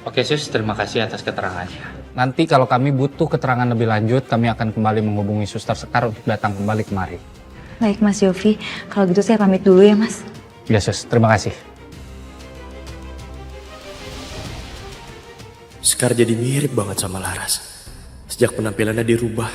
Oke sus, terima kasih atas keterangannya. Nanti kalau kami butuh keterangan lebih lanjut, kami akan kembali menghubungi Suster Sekar untuk datang kembali kemari. Baik Mas Yofi, kalau gitu saya pamit dulu ya Mas. Ya Sus, terima kasih. Sekar jadi mirip banget sama Laras. Sejak penampilannya dirubah.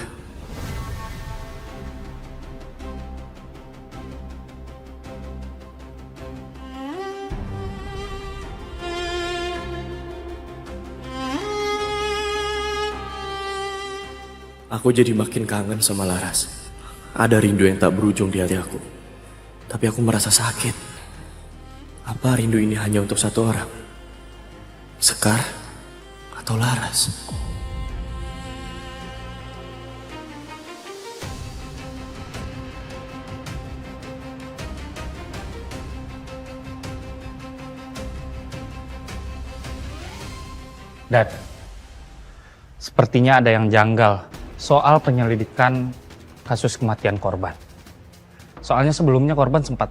Aku jadi makin kangen sama Laras. Ada rindu yang tak berujung di hati aku. Tapi aku merasa sakit. Apa rindu ini hanya untuk satu orang? Sekar atau Laras? Dan sepertinya ada yang janggal soal penyelidikan kasus kematian korban. Soalnya sebelumnya korban sempat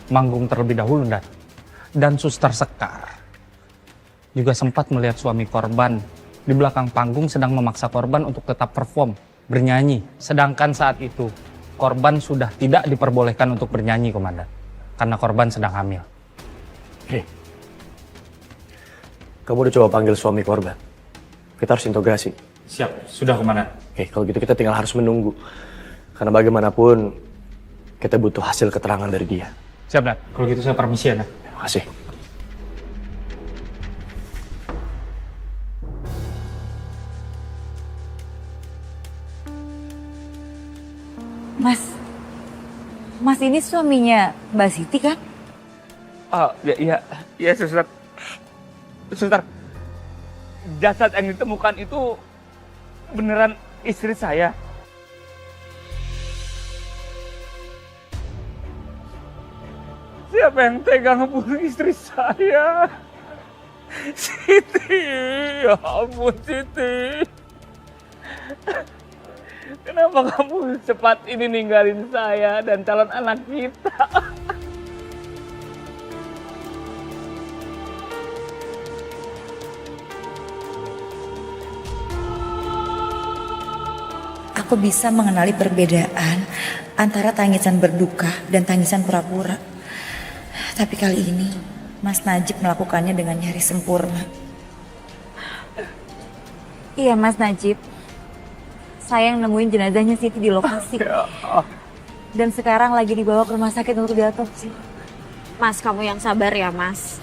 manggung terlebih dahulu dan Suster Sekar juga sempat melihat suami korban di belakang panggung sedang memaksa korban untuk tetap perform, bernyanyi. Sedangkan saat itu korban sudah tidak diperbolehkan untuk bernyanyi, Komandan, karena korban sedang hamil. Hei, kamu udah coba panggil suami korban? Kita harus integrasi. Siap, sudah Komandan. Oke, kalau gitu kita tinggal harus menunggu. Karena bagaimanapun kita butuh hasil keterangan dari dia. Siap, Dan. Kalau gitu saya permisi ya, Dan. Terima kasih. Mas ini suaminya Mbak Siti kan? Oh, iya, suster. Suster, jasad yang ditemukan itu beneran istri saya. Siapa yang tega ngebunuh istri saya? Siti, ya ampun Siti. Kenapa kamu cepat ini ninggalin saya dan calon anak kita? Aku bisa mengenali perbedaan antara tangisan berduka dan tangisan pura-pura. Tapi kali ini Mas Najib melakukannya dengan nyaris sempurna. Iya Mas Najib, saya yang nemuin jenazahnya Siti di lokasi. Dan sekarang lagi dibawa ke rumah sakit untuk diotopsi. Mas, kamu yang sabar ya, Mas.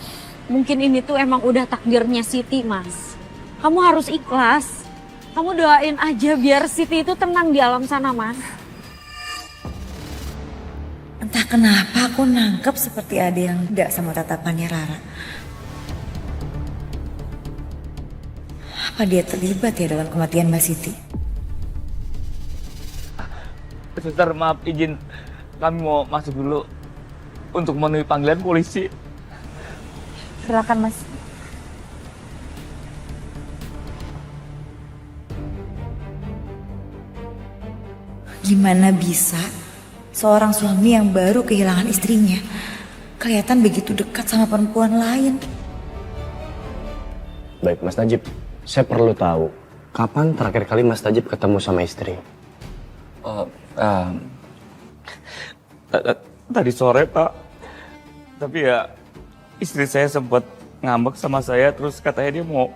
Mungkin ini tuh emang udah takdirnya Siti, Mas. Kamu harus ikhlas. Kamu doain aja biar Siti itu tenang di alam sana, Mas. Entah kenapa aku nangkep seperti ada yang tidak sama tatapannya Rara. Apa dia terlibat ya dalam kematian Mbak Siti? Suster, maaf izin. Kami mau masuk dulu untuk memenuhi panggilan polisi. Silakan Mas. Gimana bisa seorang suami yang baru kehilangan istrinya kelihatan begitu dekat sama perempuan lain? Baik, Mas Najib. Saya perlu tahu, kapan terakhir kali Mas Najib ketemu sama istri? Tadi sore, Pak. Tapi ya, istri saya sempat ngambek sama saya, terus katanya dia mau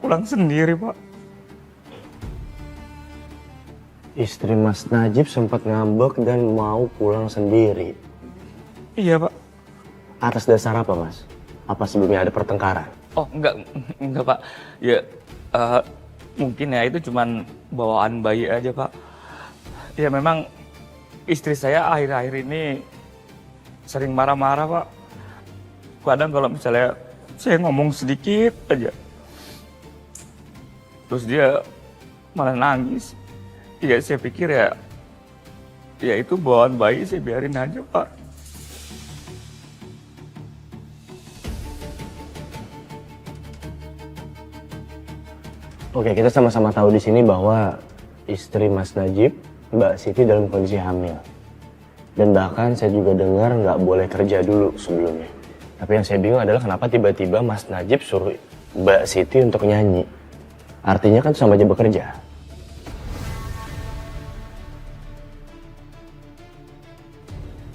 pulang sendiri, Pak. Istri Mas Najib sempat ngambek dan mau pulang sendiri. Iya, Pak. Atas dasar apa, Mas? Apa sebelumnya ada pertengkaran? Oh, enggak, Pak. Ya, mungkin ya itu cuman bawaan bayi aja, Pak. Ya memang istri saya akhir-akhir ini sering marah-marah, Pak. Kadang kalau misalnya saya ngomong sedikit aja, terus dia malah nangis. Ya saya pikir ya itu bawaan bayi, saya biarin aja, Pak. Oke, kita sama-sama tahu di sini bahwa istri Mas Najib, Mbak Siti dalam kondisi hamil. Dan bahkan saya juga dengar nggak boleh kerja dulu sebelumnya. Tapi yang saya bingung adalah kenapa tiba-tiba Mas Najib suruh Mbak Siti untuk nyanyi. Artinya kan sama aja bekerja.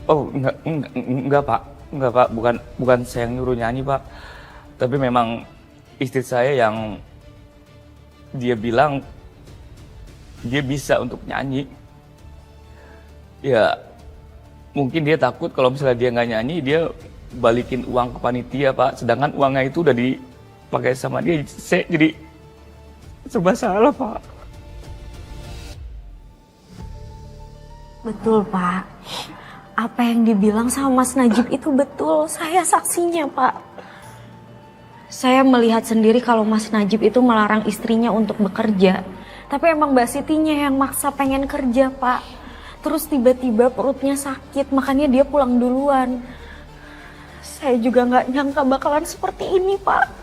Oh, enggak Pak. Enggak Pak, bukan saya yang nyuruh nyanyi Pak. Tapi memang istri saya yang dia bilang dia bisa untuk nyanyi. Ya, mungkin dia takut kalau misalnya dia nggak nyanyi, dia balikin uang ke panitia Pak. Sedangkan uangnya itu udah dipakai sama dia. Saya jadi serba salah Pak. Betul Pak. Apa yang dibilang sama Mas Najib itu betul. Saya saksinya Pak. Saya melihat sendiri kalau Mas Najib itu melarang istrinya untuk bekerja. Tapi emang Mbak Sitinya yang maksa pengen kerja Pak. Terus tiba-tiba perutnya sakit, makanya dia pulang duluan. Saya juga nggak nyangka bakalan seperti ini Pak.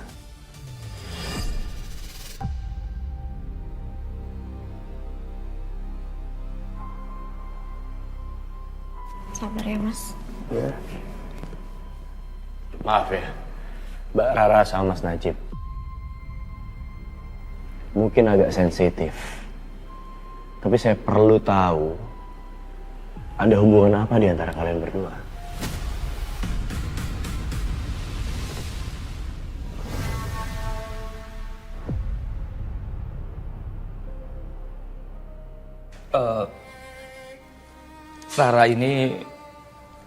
Sabar ya Mas. Ya. Maaf ya, Mbak Rara sama Mas Najib. Mungkin agak sensitif. Tapi saya perlu tahu ada hubungan apa di antara kalian berdua. Sarah ini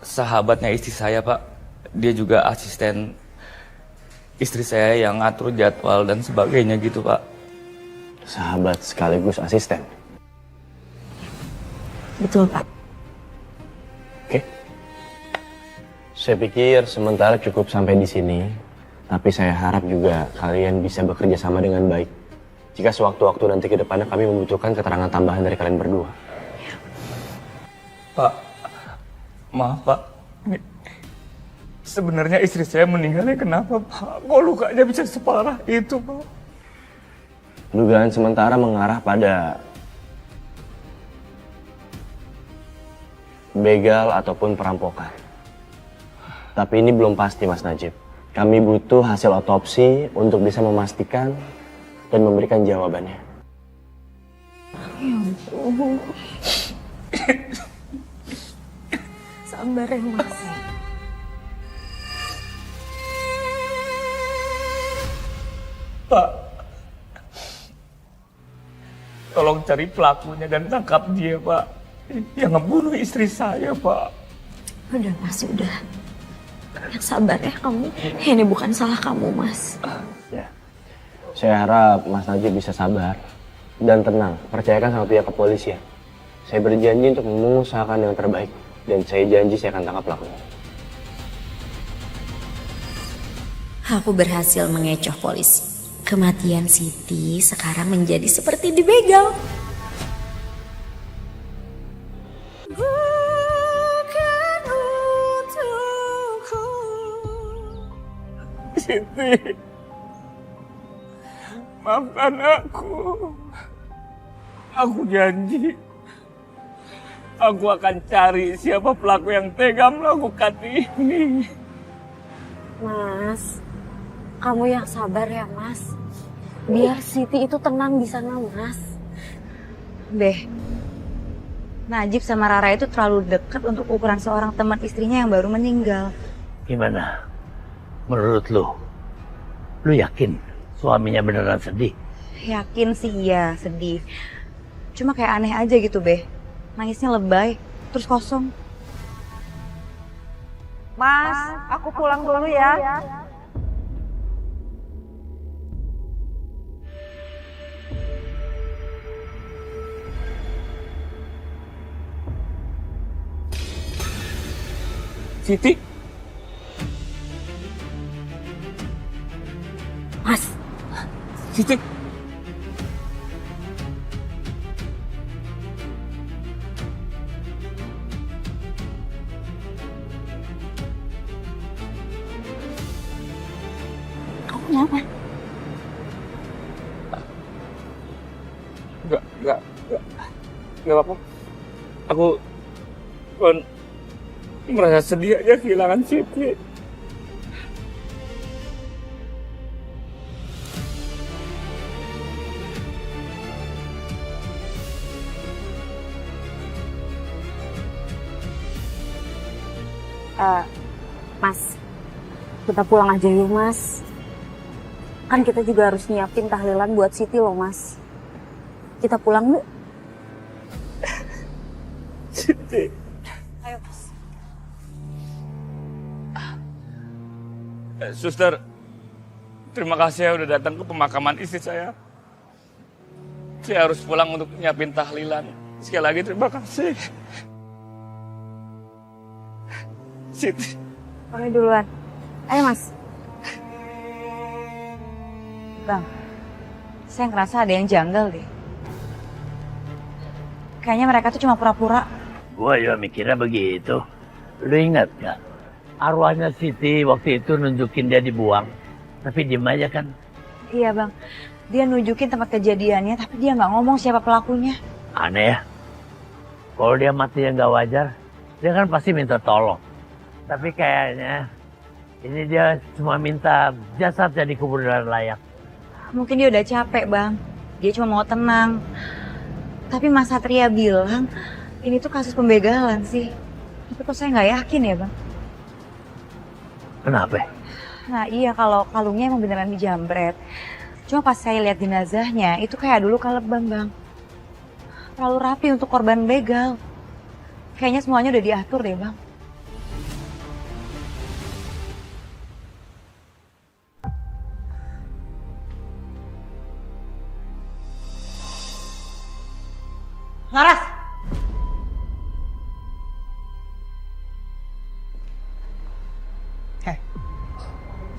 sahabatnya istri saya Pak. Dia juga asisten istri saya yang ngatur jadwal dan sebagainya gitu Pak. Sahabat sekaligus asisten. Betul Pak. Oke. Saya pikir sementara cukup sampai di sini. Tapi saya harap juga kalian bisa bekerja sama dengan baik. Jika sewaktu-waktu nanti ke depannya kami membutuhkan keterangan tambahan dari kalian berdua. Pak, maaf Pak. Ini sebenarnya istri saya meninggalnya kenapa Pak? Kok lukanya bisa separah itu Pak? Dugaan sementara mengarah pada begal ataupun perampokan. Tapi ini belum pasti Mas Najib. Kami butuh hasil otopsi untuk bisa memastikan dan memberikan jawabannya. Ya ampun. Sabar ya Mas. Pak, tolong cari pelakunya dan tangkap dia Pak. Yang ngebunuh istri saya Pak. Udah Mas, udah. Yang sabar ya kamu. Ini bukan salah kamu Mas. Ya. Saya harap Mas Najib bisa sabar dan tenang. Percayakan sama pihak kepolisian. Saya berjanji untuk mengusahakan yang terbaik. Dan saya janji saya akan tangkap pelakunya. Aku berhasil mengecoh polisi. Kematian Siti sekarang menjadi seperti dibegal. Siti, maafkan aku. Aku janji, aku akan cari siapa pelaku yang tega melakukan ini. Mas, kamu yang sabar ya Mas. Biar Siti itu tenang di sana Mas. Beh, Najib sama Rara itu terlalu dekat untuk ukuran seorang teman istrinya yang baru meninggal. Gimana? Menurut lu yakin suaminya beneran sedih? Yakin sih iya sedih. Cuma kayak aneh aja gitu Beh. Nangisnya lebay, terus kosong. Mas, aku pulang dulu ya. Siti, Mas, Siti. kamu kenapa? Enggak apa-apa. Aku merasa sedih aja kehilangan Siti. Mas, kita pulang aja yuk mas. Kan kita juga harus nyiapin tahlilan buat Siti loh mas. Kita pulang yuk. Siti. Ayo mas. Suster, terima kasih ya udah datang ke pemakaman istri saya. Saya harus pulang untuk nyiapin tahlilan. Sekali lagi terima kasih. Siti. Oke duluan. Ayo mas. Bang, saya ngerasa ada yang janggal deh. Kayaknya mereka tuh cuma pura-pura. Gua juga mikirnya begitu. Lu ingat gak? Arwahnya Siti waktu itu nunjukin dia dibuang. Tapi diem aja kan. Iya bang, dia nunjukin tempat kejadiannya tapi dia nggak ngomong siapa pelakunya. Aneh ya. Kalau dia mati yang gak wajar, dia kan pasti minta tolong. Tapi kayaknya ini dia cuma minta jasadnya dikubur dengan layak. Mungkin dia udah capek bang, dia cuma mau tenang. Tapi Mas Satria bilang ini tuh kasus pembegalan sih. Tapi kok saya nggak yakin ya bang. Kenapa? Nah iya kalau kalungnya emang beneran dijambret. Cuma pas saya lihat jenazahnya itu kayak dulu kalebang bang. Terlalu rapi untuk korban begal. Kayaknya semuanya udah diatur deh bang. Laras!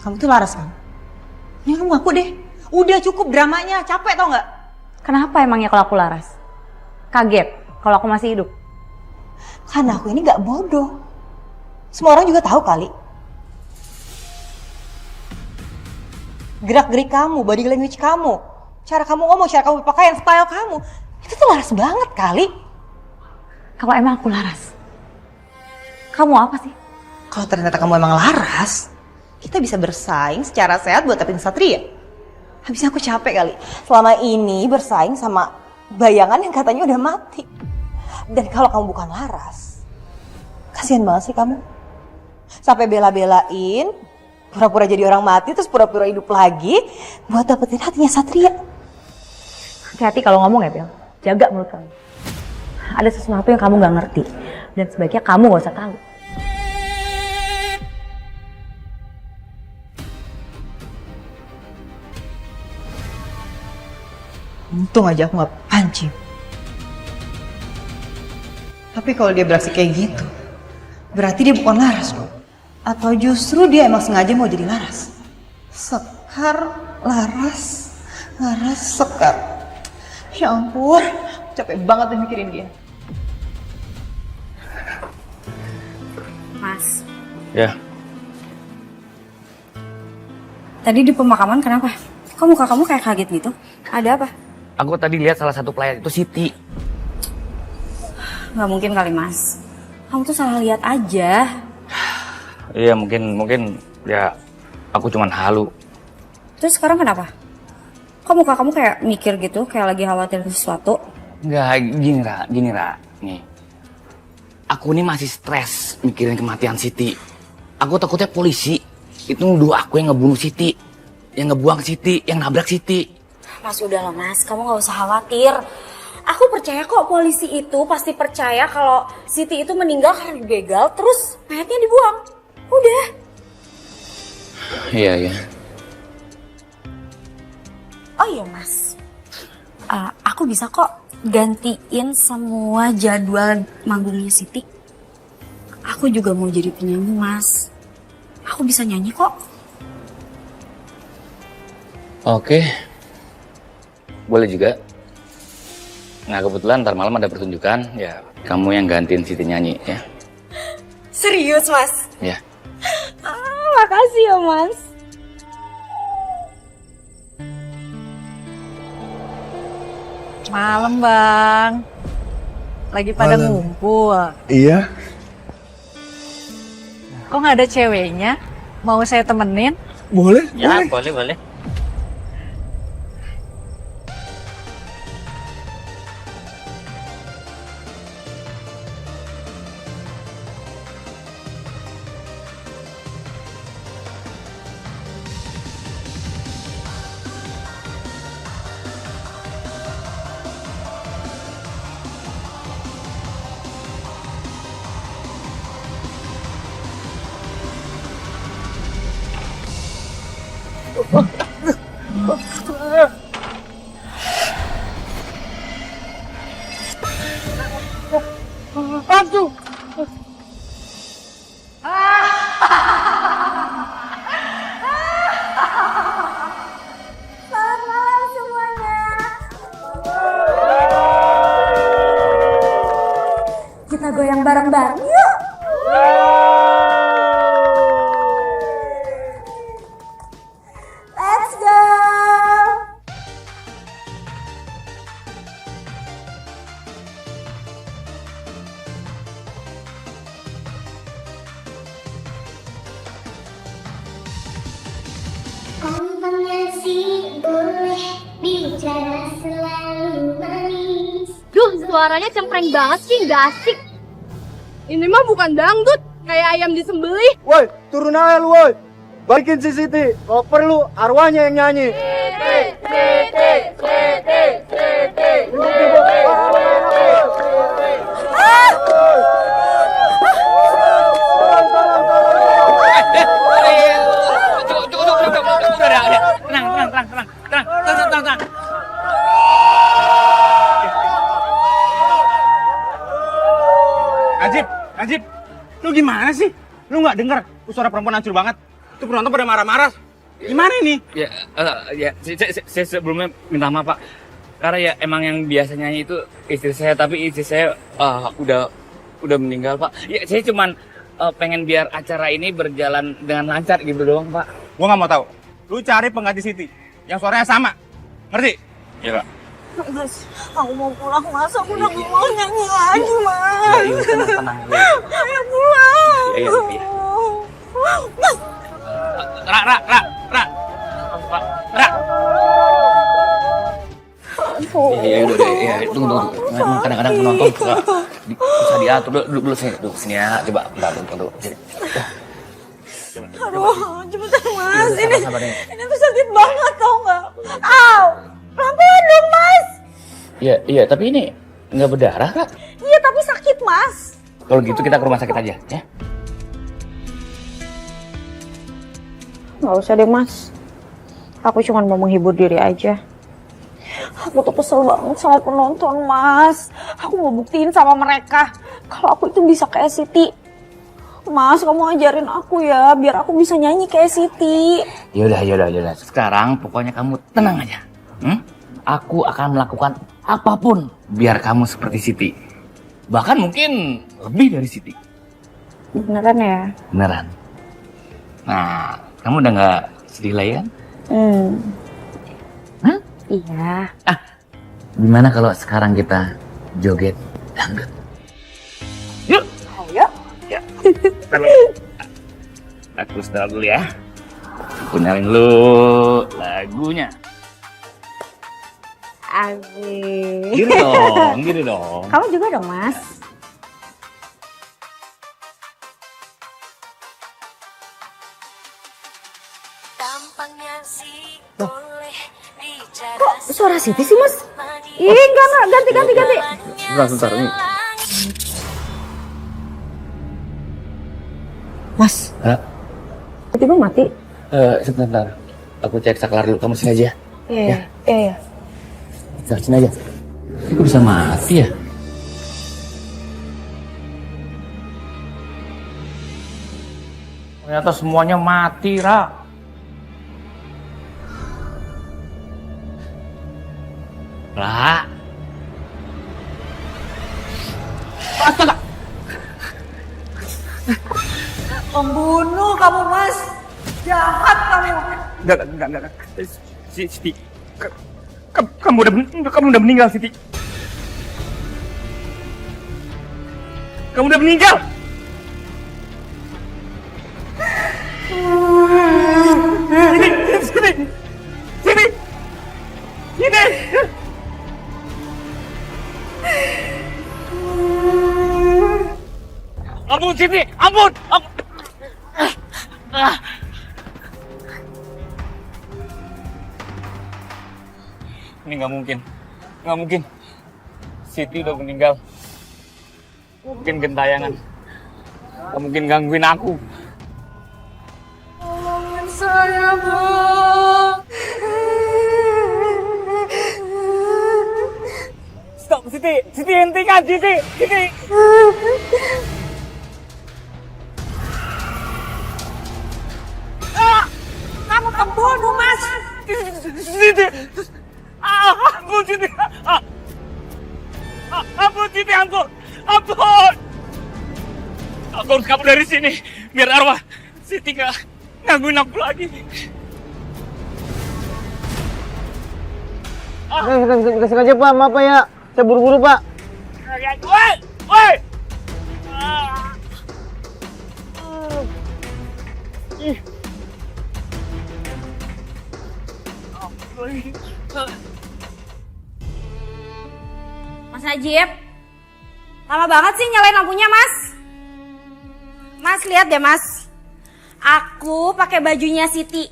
Kamu tuh Laras kan? Ya kamu ngaku deh. Udah cukup dramanya, capek tau nggak? Kenapa emangnya kalau aku Laras? Kaget kalau aku masih hidup? Karena aku ini nggak bodoh. Semua orang juga tahu kali. Gerak-gerik kamu, body language kamu, cara kamu ngomong, cara kamu berpakaian, style kamu, itu tuh Laras banget kali. Kalau emang aku Laras, kamu apa sih? Kalau ternyata kamu emang Laras, kita bisa bersaing secara sehat buat dapetin Satria. Habisnya aku capek kali. Selama ini bersaing sama bayangan yang katanya udah mati. Dan kalau kamu bukan Laras, kasihan banget sih kamu. Sampai bela-belain, pura-pura jadi orang mati, terus pura-pura hidup lagi buat dapetin hatinya Satria. Hati-hati kalau ngomong ya Bel, jaga mulut kamu. Ada sesuatu yang kamu gak ngerti, dan sebaiknya kamu gak usah tahu. Untung aja aku gak pancing. Tapi kalau dia beraksi kayak gitu, berarti dia bukan Laras kok. Atau justru dia emang sengaja mau jadi Laras. Sekar, Laras, Laras, Sekar. Ya ampun, capek banget deh mikirin dia. Mas, Ya, tadi di pemakaman kenapa? Kok muka kamu kayak kaget gitu? Ada apa? aku tadi lihat salah satu pelayan itu Siti. Gak mungkin kali mas. Kamu tuh salah lihat aja. Iya mungkin ya aku cuman halu. Terus sekarang kenapa? Kok muka kamu kayak mikir gitu, kayak lagi khawatir sesuatu? Enggak, gini Ra. Nih. Aku nih masih stres mikirin kematian Siti. Aku takutnya polisi itu nuduh aku yang ngebunuh Siti, yang ngebuang Siti, yang nabrak Siti. Mas udah lah mas, kamu gak usah khawatir. Aku percaya kok polisi itu pasti percaya kalau Siti itu meninggal karena dibegal, terus mayatnya dibuang. Udah. Iya. Oh iya mas, aku bisa kok gantiin semua jadwal manggungnya Siti. Aku juga mau jadi penyanyi mas. Aku bisa nyanyi kok. Oke. Boleh juga. Nah kebetulan ntar malam ada pertunjukan, ya kamu yang gantiin Siti nyanyi ya. Serius mas? Ya. Makasih ya mas. Malam bang, lagi pada ngumpul. Iya. Kok nggak ada ceweknya? Mau saya temenin? Boleh? Ya, boleh. Aduh. Selamat malam semuanya. Kita goyang bareng-bareng yuk. Let's go. Bicara selalu manis. Duh, suaranya cempreng banget sih, nggak asik. Ini mah bukan dangdut, kayak ayam disembelih. Woi, turun aja lu, woi. Balikin si Siti. Kalau perlu, arwahnya yang nyanyi. Tenang. Najib, lu gimana sih? Lu nggak dengar suara perempuan hancur banget? Itu penonton pada marah-marah. Gimana ini? Saya sebelumnya minta maaf Pak. Karena ya emang yang biasa nyanyi itu istri saya, tapi istri saya udah meninggal Pak. Ya saya cuman pengen biar acara ini berjalan dengan lancar gitu doang Pak. Gua nggak mau tahu. Lu cari pengganti Siti yang suaranya sama, ngerti? Iya Pak. Mas, aku mau pulang, Mas. Aku udah gak mau nyanyi lagi, Mas. Iya, tenang. Ayo pulang. Iya. Mas. Ra. Iya, udah. Tunggu. Kadang-kadang penonton susah diatur. Dulu sini ya. Coba, tunggu. Aduh, cepetan, Mas. Ini tuh sakit banget, tau nggak? Au. Pelan-pelan dong, Mas. Iya, tapi ini nggak berdarah, Ra. Iya, tapi sakit, Mas. Kalau gitu kita ke rumah sakit aja, ya? Nggak usah deh, Mas. Aku cuma mau menghibur diri aja. Aku tuh kesel banget sama penonton, Mas. Aku mau buktiin sama mereka kalau aku itu bisa kayak Siti. Mas, kamu ajarin aku ya, biar aku bisa nyanyi kayak Siti. Yaudah. Sekarang pokoknya kamu tenang aja. Aku akan melakukan apapun biar kamu seperti Siti. Bahkan mungkin lebih dari Siti. Beneran ya? Beneran. Nah, kamu udah nggak sedih lagi kan? Iya. Gimana kalau sekarang kita joget dangdut? Yuk! Ayo. Ya. Aku setel dulu ya. Aku nyalain dulu lagunya. Asik. Gitu dong. Kamu juga dong, Mas. Kok suara Siti sih, Mas? Ih, enggak. Ganti. Sebentar ini. Mas. Tiba-tiba mati. Sebentar. Aku cek saklar dulu. Kamu sini aja. Iya. Sini aja. Kok bisa mati ya? Ternyata semuanya mati, Ra. Ra. Astaga. Pembunuh kamu, Mas. Jahat kamu. Enggak. Siti. Kamu udah meninggal, Siti. Kamu udah meninggal. Sini. Ampun, Siti. Ampun. Ini nggak mungkin. Siti udah meninggal. Mungkin gentayangan. Nggak mungkin gangguin aku. Tolongin saya, Bu. Siti hentikan, Siti. Kamu pembunuh, Mas. Siti. Ampun, Siti. Ampun, Siti, ampun. Ampun. Aku harus kabur dari sini. Biar arwah Siti nggak gangguin aku lagi. Nggak sengaja Pak, maaf Pak ya. Saya buru-buru Pak. Woi! Mas Najib, lama banget sih nyalain lampunya, Mas. Mas, lihat deh, Mas. Aku pakai bajunya Siti.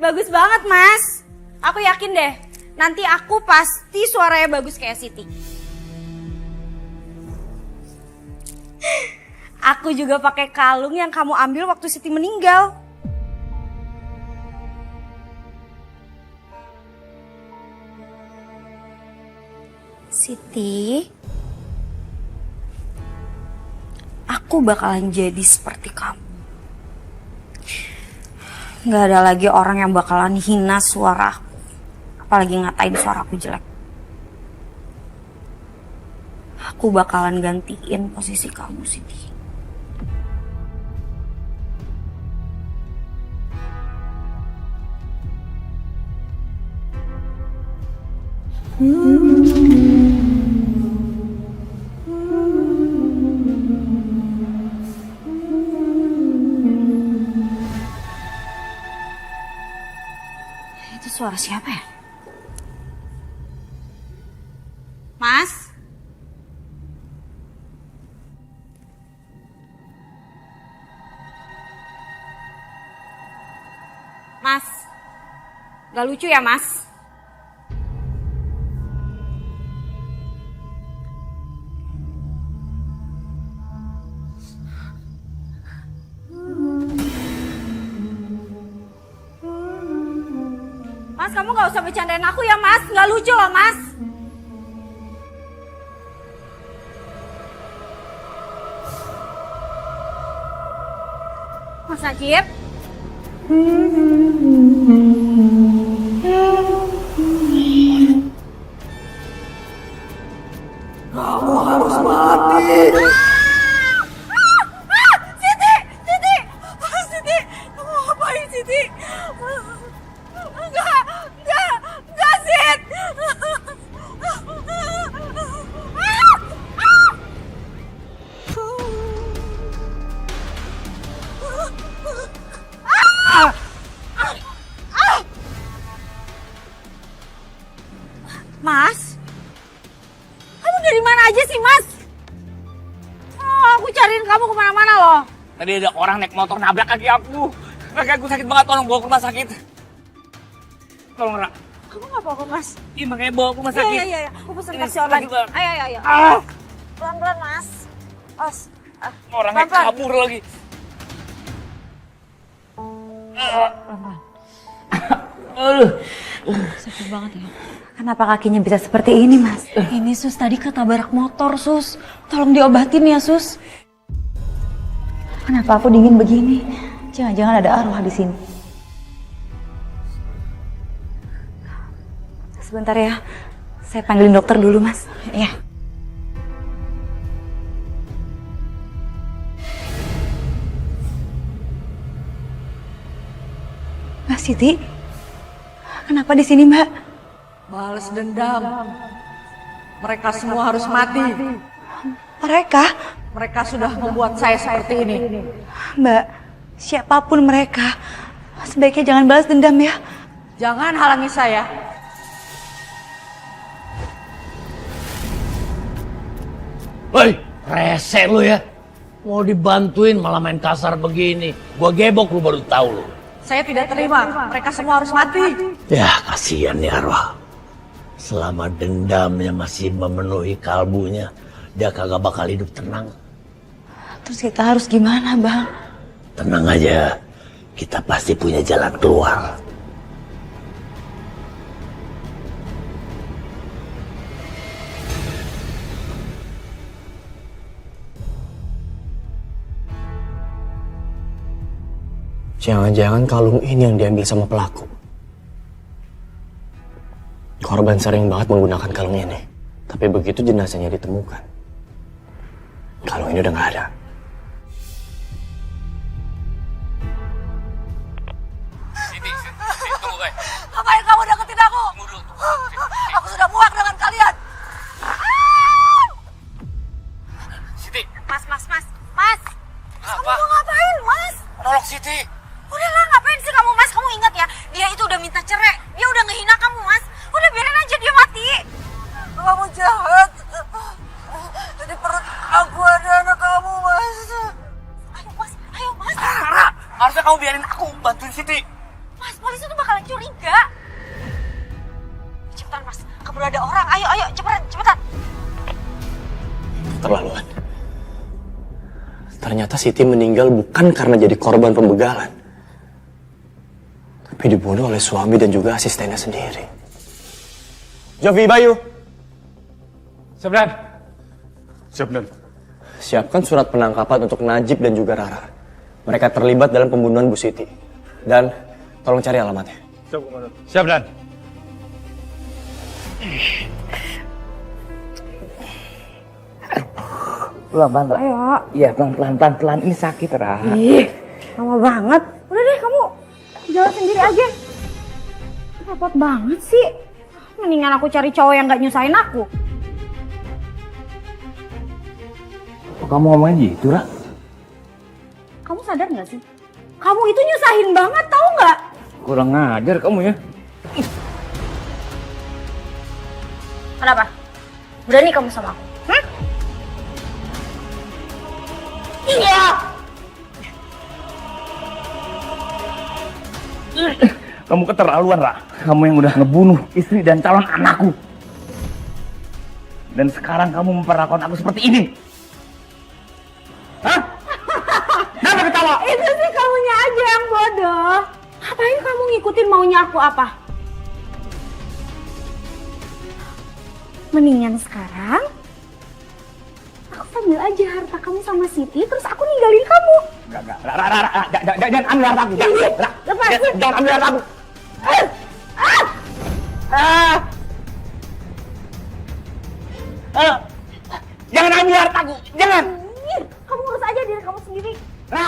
Bagus banget, Mas. Aku yakin deh, nanti aku pasti suaranya bagus kayak Siti. Aku juga pakai kalung yang kamu ambil waktu Siti meninggal. Siti, aku bakalan jadi seperti kamu. Gak ada lagi orang yang bakalan hina suara aku, apalagi ngatain suara aku jelek. Aku bakalan gantiin posisi kamu, Siti. Itu suara siapa ya? Mas? Mas? Gak lucu ya, Mas? Mas, kamu gak usah bercandain aku ya, Mas. Gak lucu loh, Mas. Mas Najib. Kamu harus mati. Siti! Siti! Siti! Kamu ngapain, Siti? Enggak, Sit! Mas? Kamu dari mana aja sih, Mas? Oh, aku cariin kamu kemana-mana loh. Tadi ada orang naik motor nabrak kaki aku. Kaki aku sakit banget, tolong bawa ke rumah sakit. Tolong, Ra. Kamu gak apa-apa, Mas? Iya, makanya bawa ke rumah sakit. Iya. Aku pesen Ini taksi online. juga. Ayo. Pelan-pelan, Mas. Orangnya kabur lagi. Sakit banget ya. Kenapa kakinya bisa seperti ini, Mas? Ini Sus, tadi ketabrak motor, Sus. Tolong diobatin ya, Sus. Kenapa aku dingin begini? Jangan-jangan ada arwah di sini. Sebentar ya, saya panggilin dokter dulu, Mas. Iya. Mbak Siti, kenapa di sini, Mbak? Balas dendam. Mereka semua harus mati. Mereka? Mereka sudah membuat saya seperti ini. Mbak, siapapun mereka, sebaiknya jangan balas dendam ya. Jangan halangi saya. Woi, rese lu ya. Mau dibantuin malah main kasar begini. Gua gebok lu baru tahu lu. Saya tidak terima. Mereka semua harus mati. Ya, kasihan ya arwah. Selama dendamnya masih memenuhi kalbunya, dia kagak bakal hidup tenang. Terus kita harus gimana, Bang? Tenang aja, kita pasti punya jalan keluar. Jangan-jangan kalung ini yang diambil sama pelaku. Korban sering banget menggunakan kalung ini. Tapi begitu jenazahnya ditemukan, kalung ini udah nggak ada. Ngapain kamu deketin aku? Aku sudah muak dengan kalian. Siti. Mas. Kamu mau ngapain, Mas? Nolong Siti. Udahlah, ngapain sih kamu, Mas? Kamu ingat ya, dia itu udah minta cerai. Dia udah ngehina kamu, Mas. Udah biarin aja dia mati. Kamu jahat. Di perut aku ada anak kamu, Mas. Ayo, Mas. Rara, harusnya kamu biarin aku bantuin Siti. Mas, polisi tuh bakalan curiga. Cepetan, Mas. Keburu ada orang. Ayo, cepetan. Keterlaluan. Ternyata Siti meninggal bukan karena jadi korban pembegalan, tapi dibunuh oleh suami dan juga asistennya sendiri. Jovi, Bayu. Siap, Dan. Siapkan surat penangkapan untuk Najib dan juga Rara. Mereka terlibat dalam pembunuhan Bu Siti. Dan tolong cari alamatnya. Siap, Dan. Pelan-pelan, Ra. Ayo. Iya, pelan-pelan. Ini sakit, Ra. Ih, lama banget. Udah deh, kamu jalan sendiri aja. Repot banget sih. Mendingan aku cari cowok yang gak nyusahin aku. Kok kamu ngomongin gitu, Ra? Kamu sadar gak sih? Kamu itu nyusahin banget, tahu nggak? Kurang ngajar kamu ya. Kenapa? Berani kamu sama aku? Hah? Iya! Kamu keterlaluan, Ra. Kamu yang udah ngebunuh istri dan calon anakku. Dan sekarang kamu memperlakukan aku seperti ini. Hah? Kenapa ketawa? Itu sih kamunya aja yang bodoh. Ngapain kamu ngikutin maunya aku apa? Mendingan sekarang aku ambil aja harta kamu sama Siti, terus aku ninggalin kamu. Enggak. Jangan ambil harta aku. Jangan ambil harta aku. Jangan ambil harta aku. Jangan. Kamu urus aja diri kamu sendiri. Ra.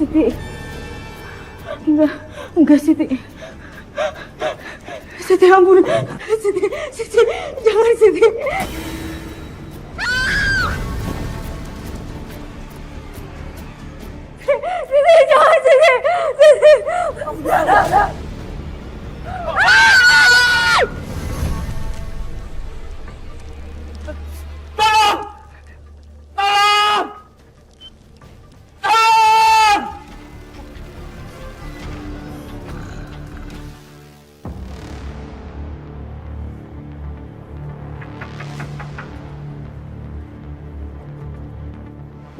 Siti. Enggak Siti. Siti ampun. Siti, jangan Siti. Siti, jangan Siti. Siti. Udah.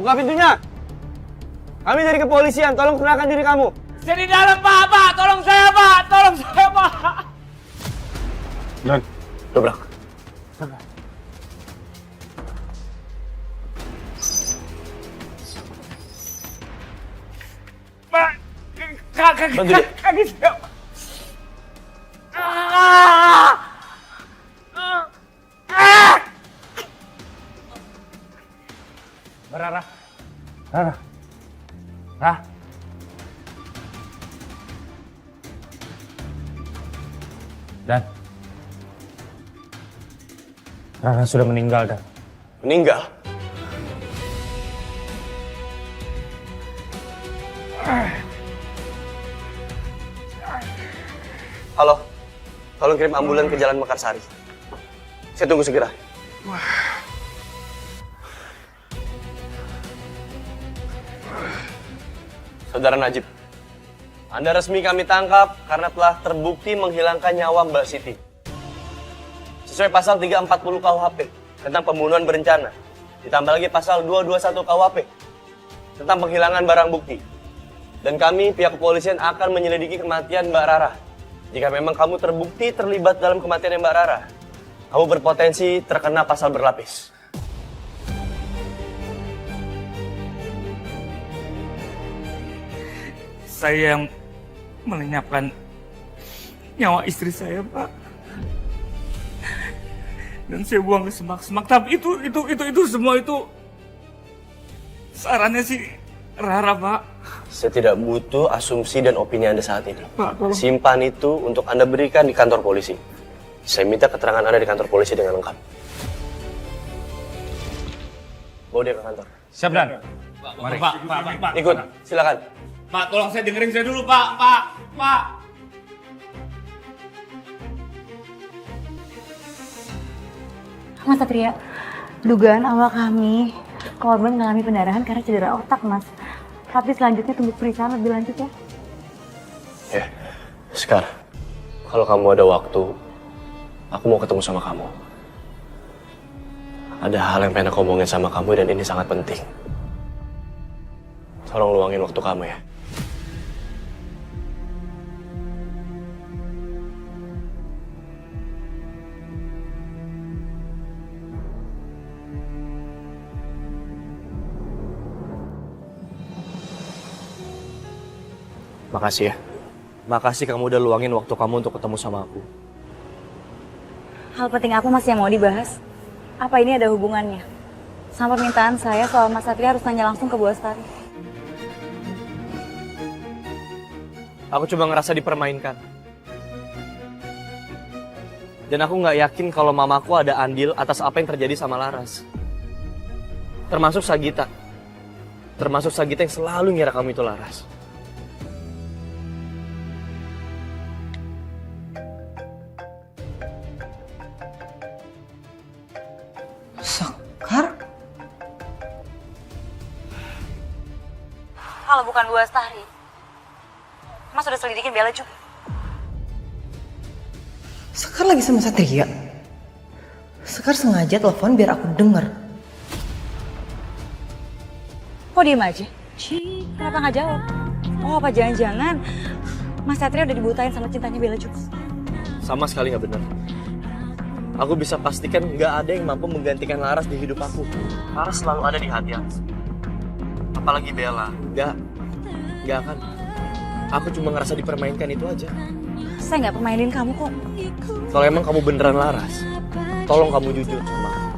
Buka pintunya. Kami dari kepolisian, tolong kenalkan diri kamu. Saya di dalam, Pak. Tolong saya, Pak. Dan, dobrak. Pak, Bantu dia. kaki saya. Rara. Dan Rara sudah meninggal, Dan. Meninggal? Halo, tolong kirim ambulan ke Jalan Mekarsari. Saya tunggu segera. Saudara Najib, Anda resmi kami tangkap karena telah terbukti menghilangkan nyawa Mbak Siti. sesuai pasal 340 KUHP tentang pembunuhan berencana. Ditambah lagi pasal 221 KUHP tentang penghilangan barang bukti. Dan kami, pihak kepolisian akan menyelidiki kematian Mbak Rara. Jika memang kamu terbukti terlibat dalam kematian Mbak Rara, kamu berpotensi terkena pasal berlapis. Saya yang melenyapkan nyawa istri saya, Pak. Dan saya buang ke semak-semak. Tapi itu semua itu sarannya sih Rara, Pak. Saya tidak butuh asumsi dan opini Anda saat ini. Pak, tolong. Simpan itu untuk Anda berikan di kantor polisi. Saya minta keterangan Anda di kantor polisi dengan lengkap. Bawa dia ke kantor. Siap, Dan. Mari. Pak. Ikut, silakan. Pak, tolong saya dengerin saya dulu, Pak. Pak. Mas Satria, dugaan awal kami, korban mengalami pendarahan karena cedera otak, Mas. Tapi selanjutnya tunggu pemeriksaan lebih lanjut ya. Ya, Sekar, kalau kamu ada waktu, aku mau ketemu sama kamu. Ada hal yang pengen aku omongin sama kamu dan ini sangat penting. Tolong luangin waktu kamu ya. Makasih ya. Makasih kamu udah luangin waktu kamu untuk ketemu sama aku. Hal penting apa Mas yang mau dibahas? Apa ini ada hubungannya sama permintaan saya soal Mas Satria harus tanya langsung ke Bu Astari? Aku cuma ngerasa dipermainkan. Dan aku nggak yakin kalau mamaku ada andil atas apa yang terjadi sama Laras. Termasuk Sagita. Termasuk Sagita yang selalu ngira kamu itu Laras. Sekar? Kalau bukan Bu Astari, Mas udah selidikin Bella juga. Sekar lagi sama Satria? Sekar sengaja telepon biar aku denger. Kok diem aja? Kenapa nggak jawab? Oh, apa jangan-jangan Mas Satria udah dibutain sama cintanya Bella juga? Sama sekali nggak benar. Aku bisa pastikan nggak ada yang mampu menggantikan Laras di hidup aku. Laras selalu ada di hati aku. Apalagi Bella. Nggak akan. Aku cuma ngerasa dipermainkan itu aja. Saya nggak permainin kamu kok. Kalau emang kamu beneran Laras, tolong kamu jujur sama aku.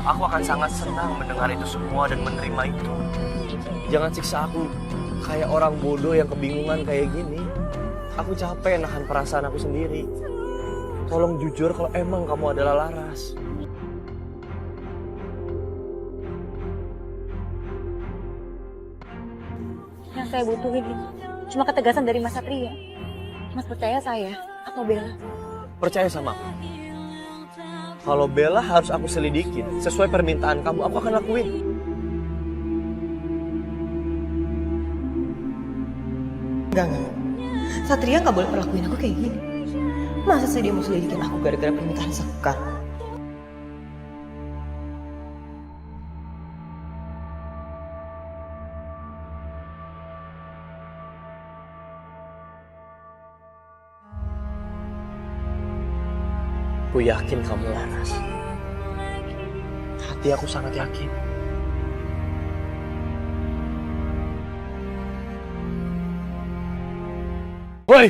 Aku akan sangat senang mendengar itu semua dan menerima itu. Jangan siksa aku kayak orang bodoh yang kebingungan kayak gini. Aku capek nahan perasaan aku sendiri. Tolong jujur kalau emang kamu adalah Laras. Yang saya butuhin itu cuma ketegasan dari Mas Satria. Mas percaya saya atau Bella? Percaya sama aku. Kalau Bella harus aku selidikin sesuai permintaan kamu, aku akan lakuin. Enggak. Satria nggak boleh perlakuin aku kayak gini. Masa sih dia mau selidikin aku gara-gara permintaan Sekar? Aku yakin kamu Laras. Hati aku sangat yakin. Woi,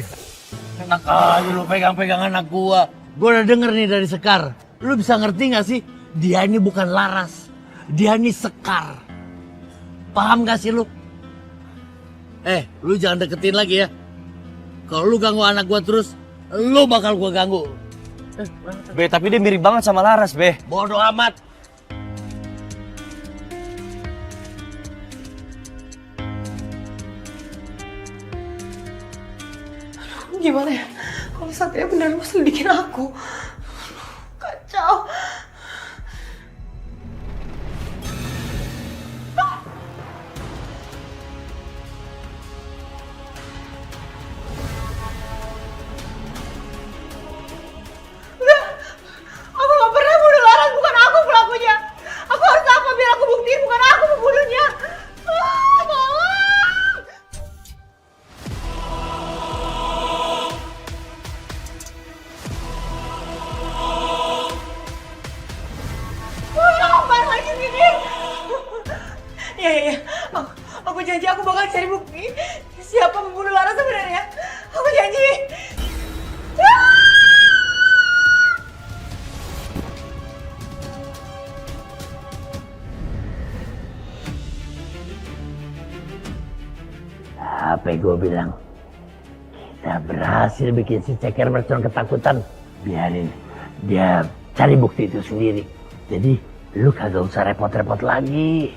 enak aja lu pegang-pegang anak gua. Gua udah denger nih dari Sekar. Lu bisa ngerti gak sih? Dia ini bukan Laras. Dia ini Sekar. Paham gak sih lu? Lu jangan deketin lagi ya. Kalau lu ganggu anak gua terus, lu bakal gua ganggu. Be, tapi dia mirip banget sama Laras, Be. Bodoh amat. Gimana ya? Kalau Satria beneran mau selidikin aku. Kacau. Iya. Aku janji aku bakal cari bukti siapa pembunuh Lara sebenarnya. Aku janji. Apa gue bilang? Kita berhasil bikin si ceker mercon ketakutan. Biarin dia cari bukti itu sendiri. Jadi lu kagak usah repot-repot lagi.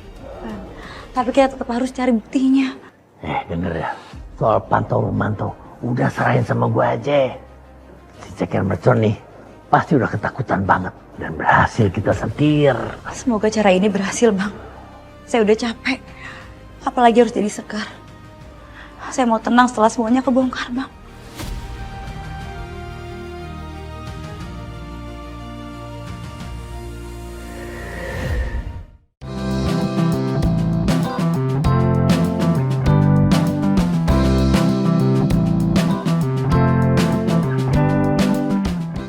Tapi kita tetap harus cari buktinya. Denger ya, soal pantau-memantau udah serahin sama gue aja. Si ceker mercon nih pasti udah ketakutan banget dan berhasil kita setir. Semoga cara ini berhasil, Bang. Saya udah capek. Apalagi harus jadi Sekar. Saya mau tenang setelah semuanya kebongkar, Bang.